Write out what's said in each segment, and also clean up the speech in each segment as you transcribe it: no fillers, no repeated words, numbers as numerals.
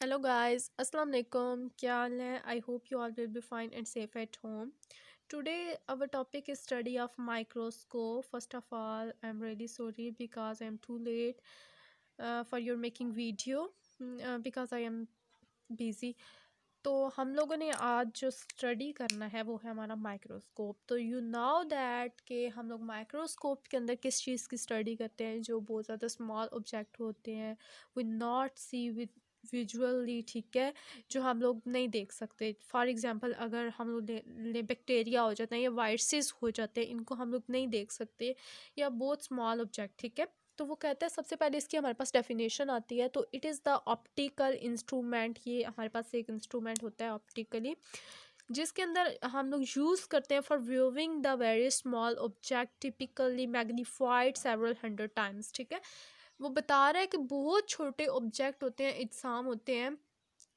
Hello guys, Assalamu alaikum. क्या हाल है? I hope you all will be fine and safe at home. Today our topic is study of microscope. First of all, I'm really sorry because I'm too late for your making video because I am busy. तो हम लोगों ने आज जो study करना है वो है हमारा माइक्रोस्कोप। तो यू नो दैट कि हम लोग माइक्रोस्कोप के अंदर किस चीज़ की स्टडी करते हैं, जो बहुत ज़्यादा स्मॉल ऑब्जेक्ट होते हैं, we not see with visually, ठीक है, जो हम लोग नहीं देख सकते। फॉर एग्जांपल अगर हम लोग बैक्टीरिया हो जाते हैं या वायरसेस हो जाते हैं, इनको हम लोग नहीं देख सकते, या बहुत स्मॉल ऑब्जेक्ट, ठीक है। तो वो कहता है सबसे पहले इसकी हमारे पास डेफिनेशन आती है, तो it is the optical instrument. ये हमारे पास एक इंस्ट्रूमेंट होता है ऑप्टिकली, जिसके अंदर हम लोग यूज़ करते हैं for viewing the very small object typically magnified several hundred times, ठीक है। वो बता रहा है कि बहुत छोटे ऑब्जेक्ट होते हैं, इज्साम होते हैं,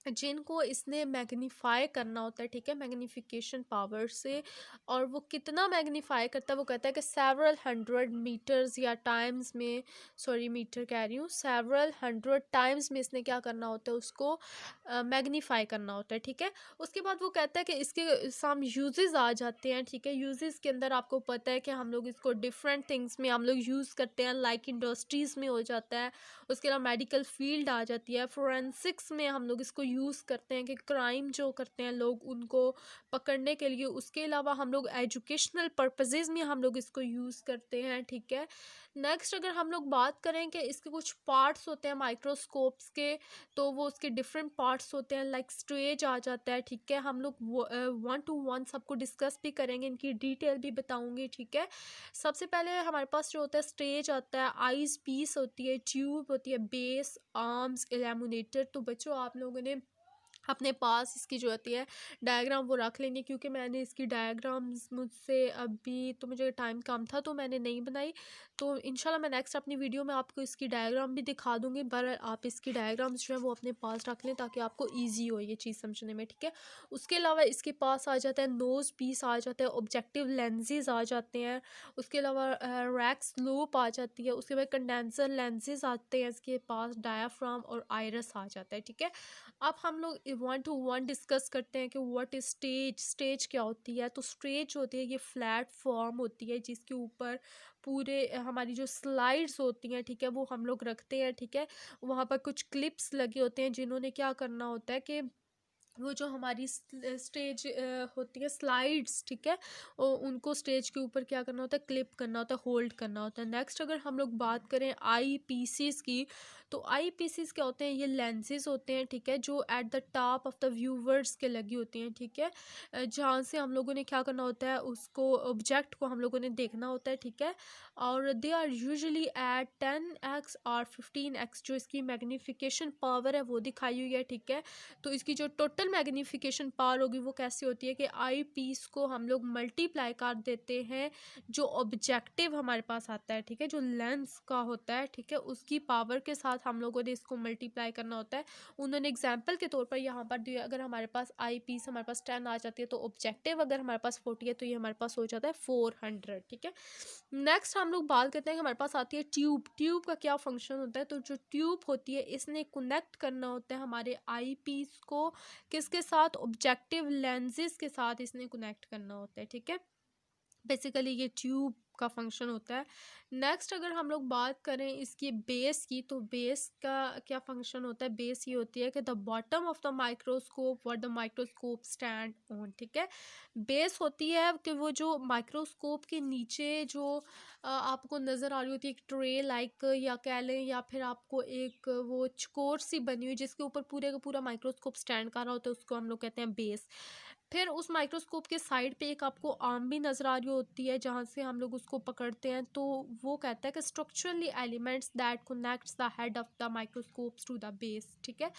जिनको इसने मैग्नीफाई करना होता है, ठीक है, मैग्नीफिकेशन पावर से। और वो कितना मैग्नीफाई करता है, वो कहता है कि सेवरल हंड्रेड मीटर्स या टाइम्स में, सॉरी मीटर कह रही हूँ, सेवरल हंड्रेड टाइम्स में इसने क्या करना होता है, उसको मैग्नीफाई करना होता है, ठीक है। उसके बाद वो कहता है कि इसके सम यूजेस आ जाते हैं, ठीक है। यूजेस के अंदर आपको पता है कि हम लोग इसको डिफरेंट थिंग्स में हम लोग यूज़ करते हैं, लाइक इंडस्ट्रीज़ में हो जाता है, उसके अलावा मेडिकल फील्ड आ जाती है, फोरेंसिक्स में हम लोग इसको यूज़ करते हैं कि क्राइम जो करते हैं लोग उनको पकड़ने के लिए। उसके अलावा हम लोग एजुकेशनल पर्पसेस में हम लोग इसको यूज़ करते हैं, ठीक है। नेक्स्ट अगर हम लोग बात करें कि इसके कुछ पार्ट्स होते हैं माइक्रोस्कोप्स के, तो वो उसके डिफरेंट पार्ट्स होते हैं, लाइक स्टेज आ जाता है, ठीक है। हम लोग वन टू वन सबको डिस्कस भी करेंगे, इनकी डिटेल भी बताऊंगी, ठीक है। सबसे पहले हमारे पास जो होता है स्टेज आता है, आईज पीस होती है, ट्यूब होती है, बेस, आर्म्स, इल्यूमिनेटर। तो बच्चों आप लोगों ने अपने पास इसकी जो होती है डायग्राम वो रख लेंगे, क्योंकि मैंने इसकी डायग्राम्स मुझसे अभी तो मुझे टाइम कम था तो मैंने नहीं बनाई। तो इंशाल्लाह मैं नेक्स्ट अपनी वीडियो में आपको इसकी डायग्राम भी दिखा दूंगी, पर आप इसकी डायग्राम्स जो है वो अपने पास रख लें ताकि आपको ईजी हो ये चीज़ समझने में, ठीक है। उसके अलावा इसके पास आ जाता है नोज पीस आ जाता है, ऑब्जेक्टिव लेंसेज आ जाते हैं, उसके अलावा रैक्स लूप आ जाती है, उसके बाद कंडेंसर लेंसेज आते हैं इसके पास, डायाफ्राम और आयरस आ जाता है, ठीक है। अब हम लोग वन टू वन डिस्कस करते हैं कि व्हाट इज स्टेज। स्टेज क्या होती है? तो स्टेज होती है ये फ्लैट फॉर्म होती है जिसके ऊपर पूरे हमारी जो स्लाइड्स होती हैं, ठीक है, वो हम लोग रखते हैं, ठीक है। वहाँ पर कुछ क्लिप्स लगे होते हैं जिन्होंने क्या करना होता है कि वो जो हमारी स्टेज होती है स्लाइड्स, ठीक है, और उनको स्टेज के ऊपर क्या करना होता है, क्लिप करना होता है, होल्ड करना होता है। नेक्स्ट अगर हम लोग बात करें आई पीसीस की, तो आई पीसीस क्या होते हैं, ये लेंसेज होते हैं, ठीक है, जो at the top of the viewers के लगी होती हैं, ठीक है। जहाँ से हम लोगों ने क्या करना होता है, उसको ऑब्जेक्ट को हम लोगों ने देखना होता है, ठीक है। और they are usually eight 10x और 15x, जो इसकी मैग्नीफिकेशन पावर है वो दिखाई हुई है, ठीक है। तो इसकी जो टोटल मैग्नीफिकेशन पावर होगी वो कैसे होती है कि आई पीस को हम लोग मल्टीप्लाई कर देते हैं जो ऑब्जेक्टिव हमारे पास आता है, ठीक है, जो लेंस का होता है, ठीक है, उसकी पावर के साथ हम लोगों ने इसको मल्टीप्लाई करना होता है। उन्होंने एग्जाम्पल के तौर पर यहाँ पर दिया, अगर हमारे पास आई पीस हमारे पास 10 आ जाती है तो ऑब्जेक्टिव अगर हमारे पास 40 है तो ये हमारे पास हो जाता है 400, ठीक है। नेक्स्ट हम लोग बात करते हैं कि हमारे पास आती है ट्यूब। ट्यूब का क्या फंक्शन होता है? तो जो ट्यूब होती है इसने कनेक्ट करना होता है हमारे आई पीस को किसके साथ, ऑब्जेक्टिव लेंसेज के साथ इसने कनेक्ट करना होता है, ठीक है। बेसिकली ये ट्यूब का फंक्शन होता है। नेक्स्ट अगर हम लोग बात करें इसकी बेस की, तो बेस का क्या फंक्शन होता है? बेस ये होती है कि the bottom of the microscope what the microscope stand on, ठीक है। बेस होती है कि वो जो माइक्रोस्कोप के नीचे जो आपको नज़र आ रही होती है एक ट्रे लाइक, या कह लें, या फिर आपको एक वो चकोर सी बनी हुई जिसके ऊपर पूरे का पूरा माइक्रोस्कोप स्टैंड कर रहा होता है, उसको हम लोग कहते हैं बेस। फिर उस माइक्रोस्कोप के साइड पे एक आपको आर्म भी नज़र आ रही होती है जहाँ से हम लोग उसको पकड़ते हैं, तो वो कहता है कि structurally elements that connects the head of the microscopes to the base, ठीक है।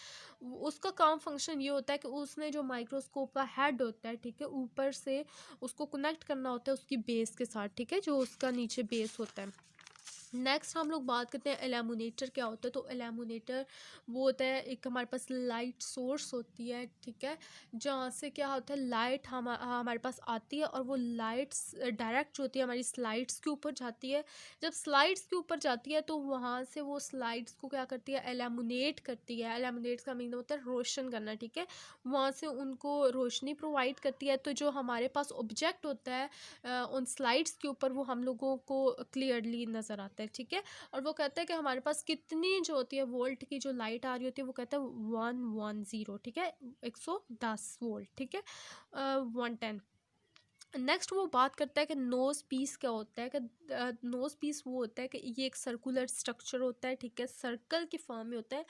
उसका काम फंक्शन ये होता है कि उसने जो माइक्रोस्कोप का हेड होता है, ठीक है, ऊपर से उसको कनेक्ट करना होता है उसकी बेस के साथ, ठीक है, जो उसका नीचे बेस होता है। नेक्स्ट हम लोग बात करते हैं एल्यूमिनेटर क्या होता है। तो एल्यूमिनेटर वो होता है, एक हमारे पास लाइट सोर्स होती है, ठीक है, जहाँ से क्या होता है लाइट हमारे पास आती है और वो लाइट्स डायरेक्ट जो होती है हमारी स्लाइड्स के ऊपर जाती है। जब स्लाइड्स के ऊपर जाती है तो वहाँ से वो स्लाइड्स को क्या करती है, एल्यूमिनेट करती है। एल्यूमिनेट का मीन होता है रोशन करना, ठीक है, वहाँ से उनको रोशनी प्रोवाइड करती है। तो जो हमारे पास ऑब्जेक्ट होता है उन स्लाइड्स के ऊपर वो हम लोगों को क्लियरली नज़र आता है, ठीक है। और वो कहता है कि हमारे पास कितनी जो होती है वोल्ट की जो लाइट आ रही होती है, वो कहता है 110, ठीक है, 110 वोल्ट, ठीक है, 110। नेक्स्ट वो बात करता है कि नोज पीस क्या होता है। कि नोज पीस वो होता है कि ये एक सर्कुलर स्ट्रक्चर होता है, ठीक है, सर्कल की फॉर्म में होता है,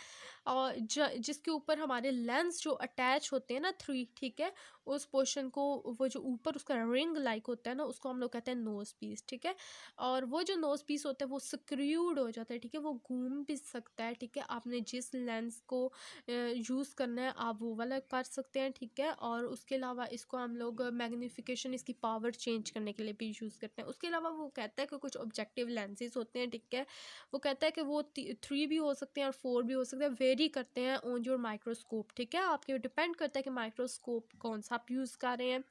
और जिसके ऊपर हमारे लेंस जो अटैच होते हैं ना, 3, ठीक है, उस पोर्शन को, वो जो ऊपर उसका रिंग लाइक होता है ना, उसको हम लोग कहते हैं नोज पीस, ठीक है। और वो जो नोज पीस होता है वो स्क्रूड हो जाता है, ठीक है, वो घूम भी सकता है, ठीक है। आपने जिस लेंस को यूज़ करना है आप वो वाला कर सकते हैं, ठीक है। और उसके अलावा इसको हम लोग मैग्नीफिकेशन, इसकी पावर चेंज करने के लिए भी यूज़ करते हैं। उसके अलावा वो कहता है कि कुछ ऑब्जेक्टिव लेंसेज होते हैं, ठीक है, वो कहता है कि वो 3 भी हो सकते हैं और 4 भी हो सकते हैं, वेरी करते हैं ऑन योर माइक्रोस्कोप, ठीक है, आपके डिपेंड करता है कि माइक्रोस्कोप कौन सा आप यूज़ कर रहे हैं।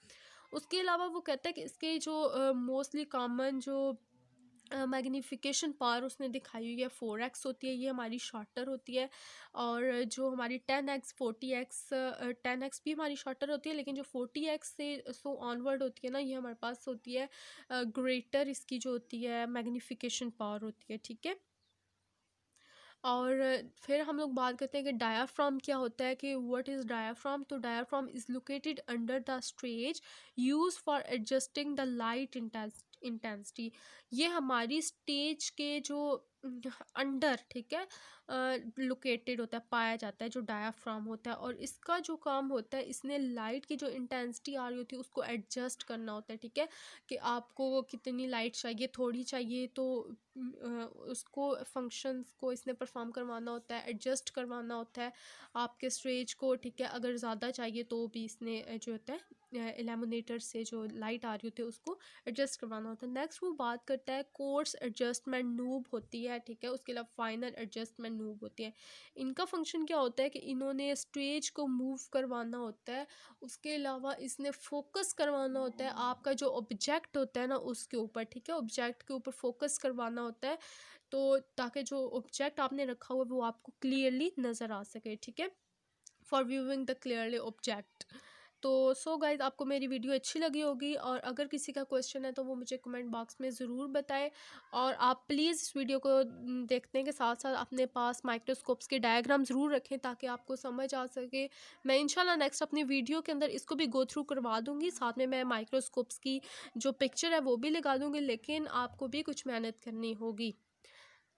उसके अलावा वो कहता है कि इसके जो मोस्टली कॉमन जो मैग्नीफिकेशन पावर उसने दिखाई हुई है 4x होती है, ये हमारी शॉर्टर होती है। और जो हमारी 10x 40x, 10x भी हमारी शॉर्टर होती है, लेकिन जो 40x से सो ऑनवर्ड होती है ना, ये हमारे पास होती है ग्रेटर, इसकी जो होती है मैग्नीफिकेशन पावर होती है, ठीक है। और फिर हम लोग बात करते हैं कि डायाफ्राम क्या होता है, कि व्हाट इज़ डायाफ्राम। तो diaphragm is located under the stage use for adjusting the light intensity. ये हमारी स्टेज के जो अंडर, ठीक है, लोकेटेड होता है, पाया जाता है, जो डायाफ्राम होता है। और इसका जो काम होता है, इसने लाइट की जो इंटेंसिटी आ रही होती है उसको एडजस्ट करना होता है, ठीक है, कि आपको कितनी लाइट चाहिए, थोड़ी चाहिए, तो उसको फंक्शंस को इसने परफॉर्म करवाना होता है, एडजस्ट करवाना होता है आपके स्टेज को, ठीक है। अगर ज़्यादा चाहिए तो भी इसने जो होता है एल्यूमिनेटर से जो लाइट आ रही होती है उसको एडजस्ट करवाना होता है। नेक्स्ट वो बात करता है कोर्स एडजस्टमेंट नूब होती है, ठीक है, उसके अलावा फाइनल एडजस्टमेंट नूब होती है। इनका फंक्शन क्या होता है कि इन्होंने स्टेज को मूव करवाना होता है, उसके अलावा इसने फोकस करवाना होता है आपका जो ऑब्जेक्ट होता है ना उसके ऊपर, ठीक है, ऑब्जेक्ट के ऊपर फोकस करवाना होता है, तो ताकि जो ऑब्जेक्ट आपने रखा हुआ है वो आपको क्लियरली नज़र आ सके, ठीक है, for viewing the clearly object. तो सो गाइज आपको मेरी वीडियो अच्छी लगी होगी, और अगर किसी का क्वेश्चन है तो वो मुझे कमेंट बॉक्स में ज़रूर बताएं। और आप प्लीज़ इस वीडियो को देखने के साथ साथ अपने पास माइक्रोस्कोप्स के डायग्राम ज़रूर रखें ताकि आपको समझ आ सके। मैं इंशाल्लाह नेक्स्ट अपनी वीडियो के अंदर इसको भी गो थ्रू करवा दूँगी, साथ में मैं माइक्रोस्कोप्स की जो पिक्चर है वो भी लगा दूँगी, लेकिन आपको भी कुछ मेहनत करनी होगी।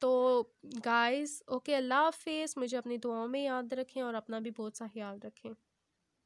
तो गाइज़ ओके, अल्लाह हाफिज़, मुझे अपनी दुआओं में याद रखें और अपना भी बहुत सा ख्याल रखें।